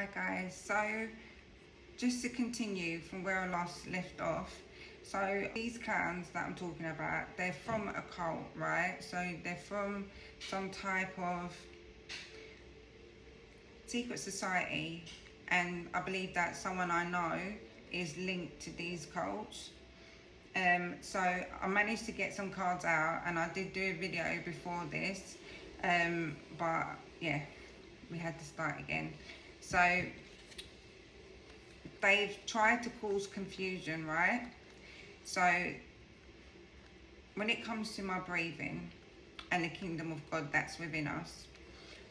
Hi guys, so just to continue from where I last left off, so these clowns that I'm talking about, they're from a cult, right? So they're from some type of secret society, and I believe that someone I know is linked to these cults. So I managed to get some cards out, and I did do a video before this, but yeah, we had to start again. So they've tried to cause confusion, right? So when it comes to my breathing and the kingdom of God that's within us,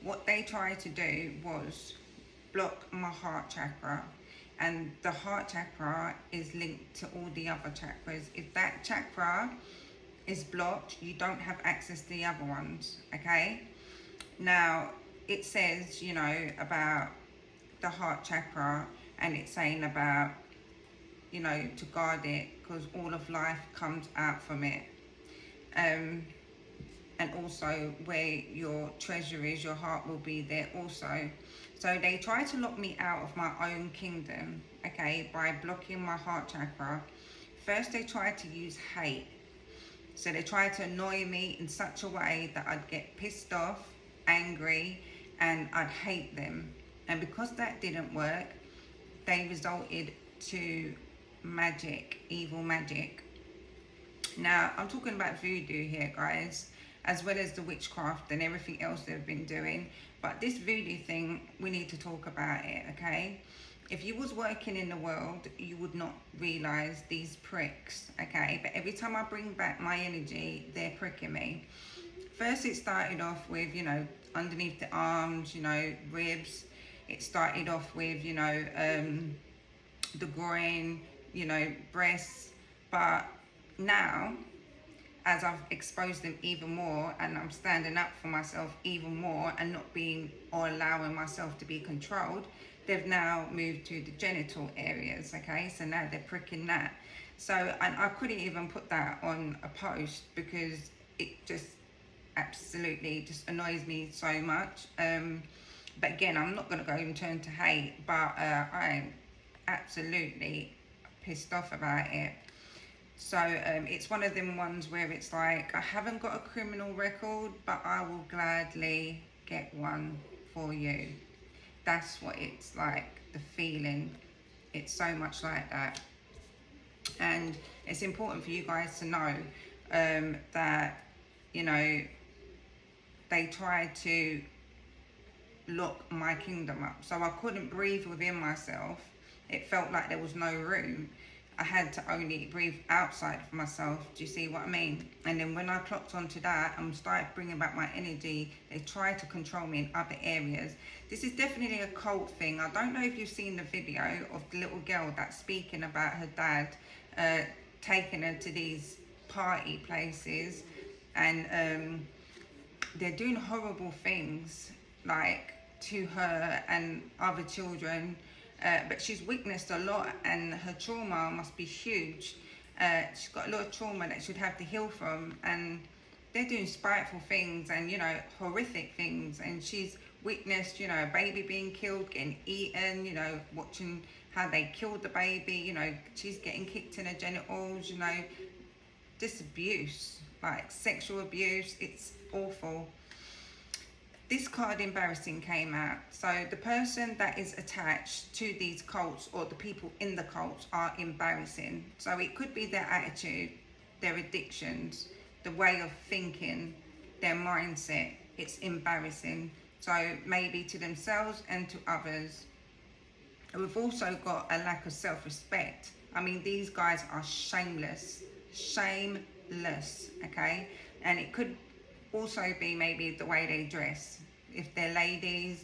what they tried to do was block my heart chakra. And the heart chakra is linked to all the other chakras. If that chakra is blocked, you don't have access to the other ones, okay? Now, it says, about the heart chakra, and it's saying about, to guard it, because all of life comes out from it. And also where your treasure is, your heart will be there also. So they try to lock me out of my own kingdom, okay, by blocking my heart chakra. First, they tried to use hate. So they tried to annoy me in such a way that I'd get pissed off, angry, and I'd hate them. And because that didn't work, they resorted to magic, evil magic. Now, I'm talking about voodoo here, guys, as well as the witchcraft and everything else they've been doing. But this voodoo thing, we need to talk about it, okay? If you was working in the world, you would not realise these pricks, okay? But every time I bring back my energy, they're pricking me. First, it started off with, underneath the arms, ribs. It started off with, the groin, breasts. But now, as I've exposed them even more, and I'm standing up for myself even more and not being or allowing myself to be controlled, they've now moved to the genital areas, okay? So now they're pricking that. So, and I couldn't even put that on a post because it just absolutely just annoys me so much. But again, I'm not going to go and turn to hate, but I'm absolutely pissed off about it. So it's one of them ones where it's like, I haven't got a criminal record, but I will gladly get one for you. That's what it's like, the feeling. It's so much like that. And it's important for you guys to know that, they tried to lock my kingdom up. So I couldn't breathe within myself. It felt like there was no room. I had to only breathe outside of myself. Do you see what I mean? And then when I clocked onto that and started bringing back my energy, they tried to control me in other areas. This is definitely a cult thing. I don't know if you've seen the video of the little girl that's speaking about her dad taking her to these party places, and they're doing horrible things like to her and other children. But she's witnessed a lot, and her trauma must be huge. She's got a lot of trauma that she'd have to heal from, and they're doing spiteful things and, horrific things. And she's witnessed, a baby being killed, getting eaten, watching how they killed the baby, she's getting kicked in her genitals, just abuse, like sexual abuse. It's awful. This card embarrassing came out. So the person that is attached to these cults, or the people in the cults, are embarrassing. So it could be their attitude, their addictions, the way of thinking, their mindset. It's embarrassing. So maybe to themselves and to others. We've also got a lack of self-respect. I mean, these guys are shameless, okay? And it could also be maybe the way they dress. If they're ladies,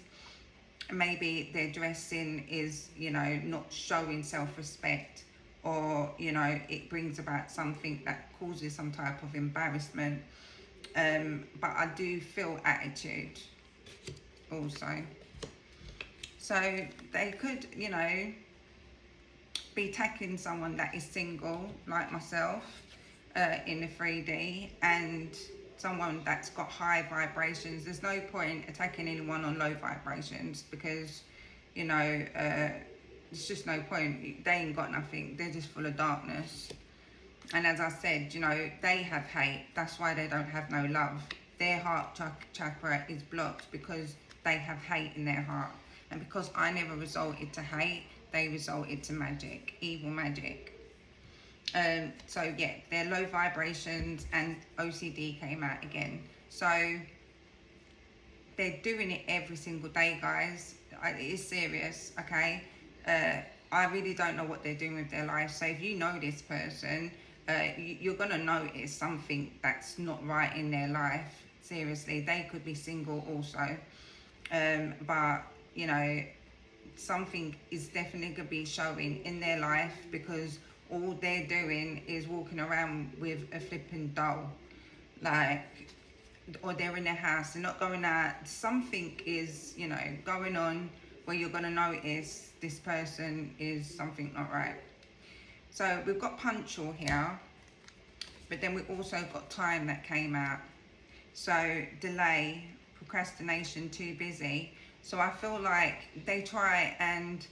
maybe their dressing is, not showing self-respect, or, it brings about something that causes some type of embarrassment. But I do feel attitude also. So they could, be attacking someone that is single, like myself, in the 3D, and someone that's got high vibrations. There's no point attacking anyone on low vibrations, because you know, it's just no point. They ain't got nothing. They're just full of darkness. And as I said, you know, they have hate. That's why they don't have no love. Their heart chakra is blocked because they have hate in their heart. And because I never resorted to hate, they resorted to magic, evil magic. So yeah, they're low vibrations, and OCD came out again. So they're doing it every single day, guys. It is serious, okay? I really don't know what they're doing with their life. So if you know this person, you're going to notice something that's not right in their life. Seriously, they could be single also. But, you know, something is definitely going to be showing in their life, because all they're doing is walking around with a flipping doll. Like, or they're in their house, they're not going out. Something is, you know, going on where you're going to notice this person is something not right. So we've got punctual here, but then we also got time that came out. So delay, procrastination, too busy. So I feel like they try and,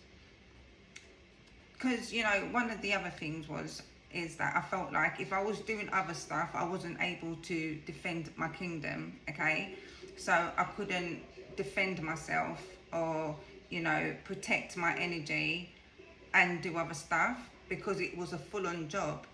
because, you know, one of the other things is that I felt like if I was doing other stuff, I wasn't able to defend my kingdom, okay? So I couldn't defend myself or, you know, protect my energy and do other stuff because it was a full-on job.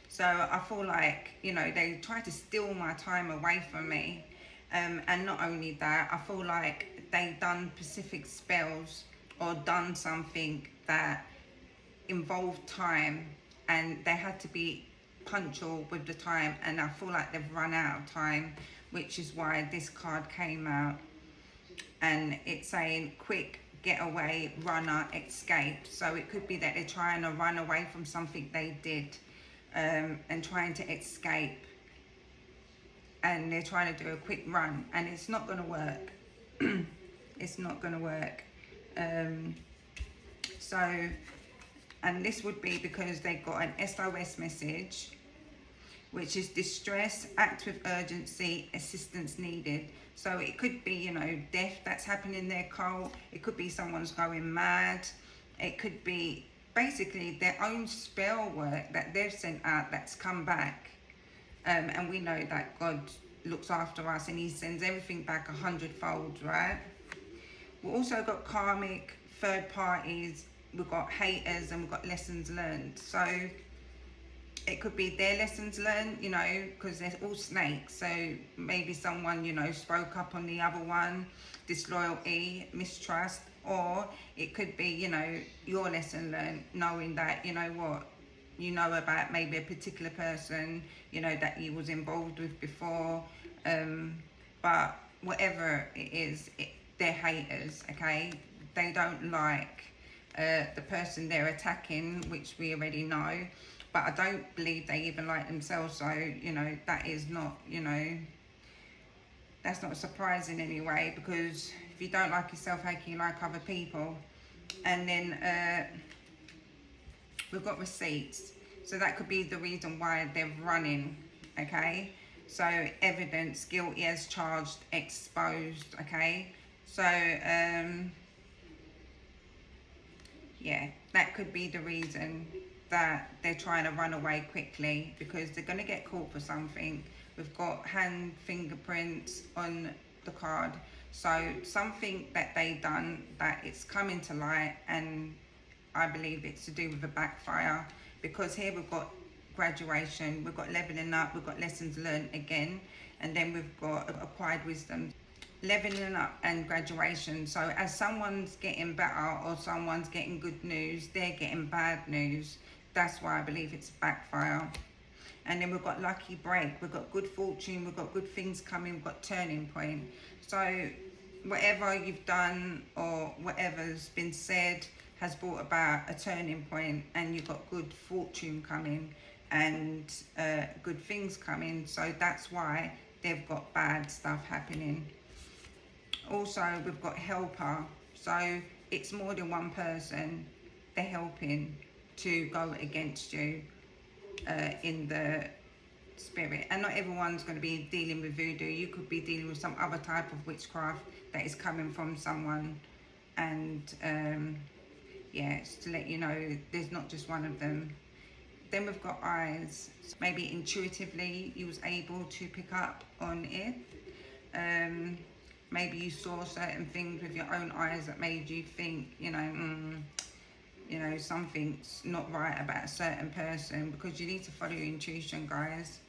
So I feel like, you know, they try to steal my time away from me. And not only that, I feel like they done specific spells or done something that involved time, and they had to be punctual with the time, and I feel like they've run out of time, which is why this card came out, and it's saying quick getaway, runner, escape. So it could be that they're trying to run away from something they did, and trying to escape, and they're trying to do a quick run, and it's not going to work. It's not going to work. So, and this would be because they got an SOS message, which is distress, act with urgency, assistance needed. So it could be, you know, death that's happening in their cult. It could be someone's going mad. It could be basically their own spell work that they've sent out that's come back. And we know that God looks after us and he sends everything back 100-fold, right? We've also got karmic, third parties, we've got haters, and we've got lessons learned. So it could be their lessons learned, you know, because they're all snakes. So maybe someone, you know, spoke up on the other one, disloyalty, mistrust, or it could be, you know, your lesson learned, knowing that, you know what, you know about maybe a particular person, you know, that you was involved with before. But whatever it is, they're haters, okay? They don't like the person they're attacking, which we already know. But I don't believe they even like themselves. So, you know, that is not, you know, that's not surprising anyway, because if you don't like yourself, how can you like other people? And then we've got receipts. So that could be the reason why they're running, okay? So evidence, guilty as charged, exposed, okay? So, yeah, that could be the reason that they're trying to run away quickly, because they're going to get caught for something. We've got hand fingerprints on the card. So something that they done that it's coming to light, and I believe it's to do with a backfire, because here we've got graduation, we've got leveling up, we've got lessons learned again, and then we've got acquired wisdom. Leveling up and graduation. So as someone's getting better or someone's getting good news, they're getting bad news. That's why I believe it's a backfire. And then we've got lucky break, we've got good fortune, we've got good things coming, we've got turning point. So whatever you've done or whatever's been said has brought about a turning point, and you've got good fortune coming and good things coming. So that's why they've got bad stuff happening. Also, we've got helper. So it's more than one person. They're helping to go against you in the spirit. And not everyone's going to be dealing with voodoo. You could be dealing with some other type of witchcraft that is coming from someone and yeah, it's to let you know there's not just one of them. Then we've got eyes. Maybe intuitively you was able to pick up on it. Maybe you saw certain things with your own eyes that made you think, you know, something's not right about a certain person, because you need to follow your intuition, guys.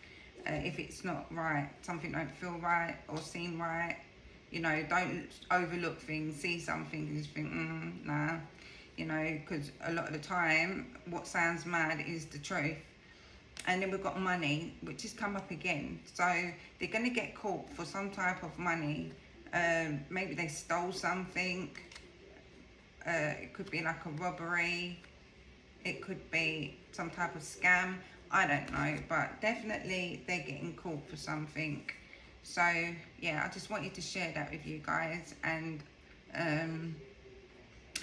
If it's not right, something don't feel right or seem right, you know, don't overlook things. See something and just think, nah, you know, because a lot of the time what sounds mad is the truth. And then we've got money, which has come up again. So they're going to get caught for some type of money. Maybe they stole something. It could be like a robbery. It could be some type of scam. I don't know, but definitely they're getting caught for something. So yeah, I just wanted to share that with you guys. And I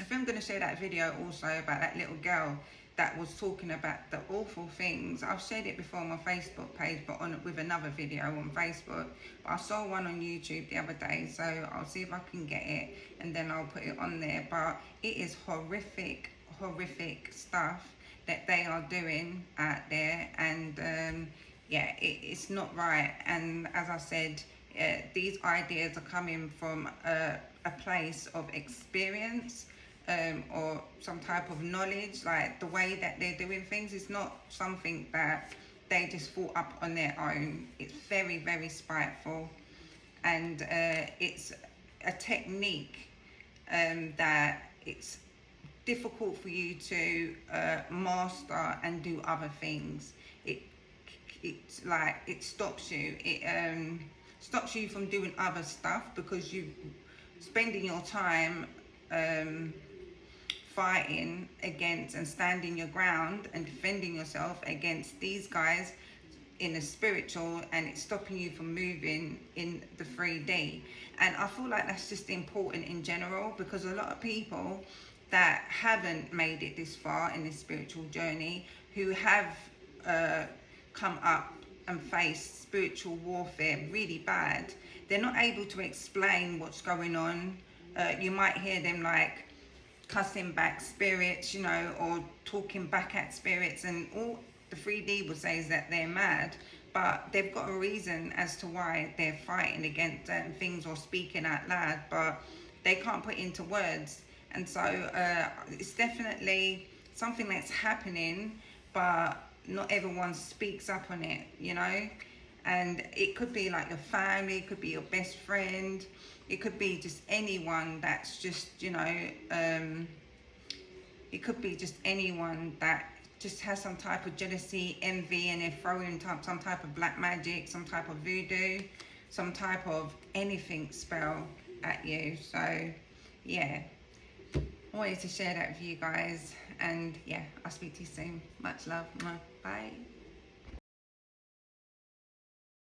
think I'm going to share that video also about that little girl that was talking about the awful things. I've shared it before on my Facebook page, but with another video on Facebook. But I saw one on YouTube the other day, so I'll see if I can get it and then I'll put it on there. But it is horrific, horrific stuff that they are doing out there, and yeah, it's not right. And as I said, these ideas are coming from a place of experience, or some type of knowledge. Like the way that they're doing things is not something that they just thought up on their own. It's very, very spiteful, and it's a technique that it's difficult for you to master and do other things. It's like it stops you. It stops you from doing other stuff because you spending your time fighting against and standing your ground and defending yourself against these guys in the spiritual, and it's stopping you from moving in the 3D. And I feel like that's just important in general, because a lot of people that haven't made it this far in this spiritual journey, who have come up and faced spiritual warfare really bad, they're not able to explain what's going on. You might hear them like cussing back spirits, you know, or talking back at spirits, and all the 3D would say is that they're mad, but they've got a reason as to why they're fighting against certain things or speaking out loud, but they can't put into words. And so it's definitely something that's happening, but not everyone speaks up on it, you know. And it could be like your family, it could be your best friend, it could be just anyone that's just, you know, it could be just anyone that just has some type of jealousy, envy, and they're throwing some type of black magic, some type of voodoo, some type of anything spell at you. So yeah, I wanted to share that with you guys, and yeah, I'll speak to you soon. Much love. Bye.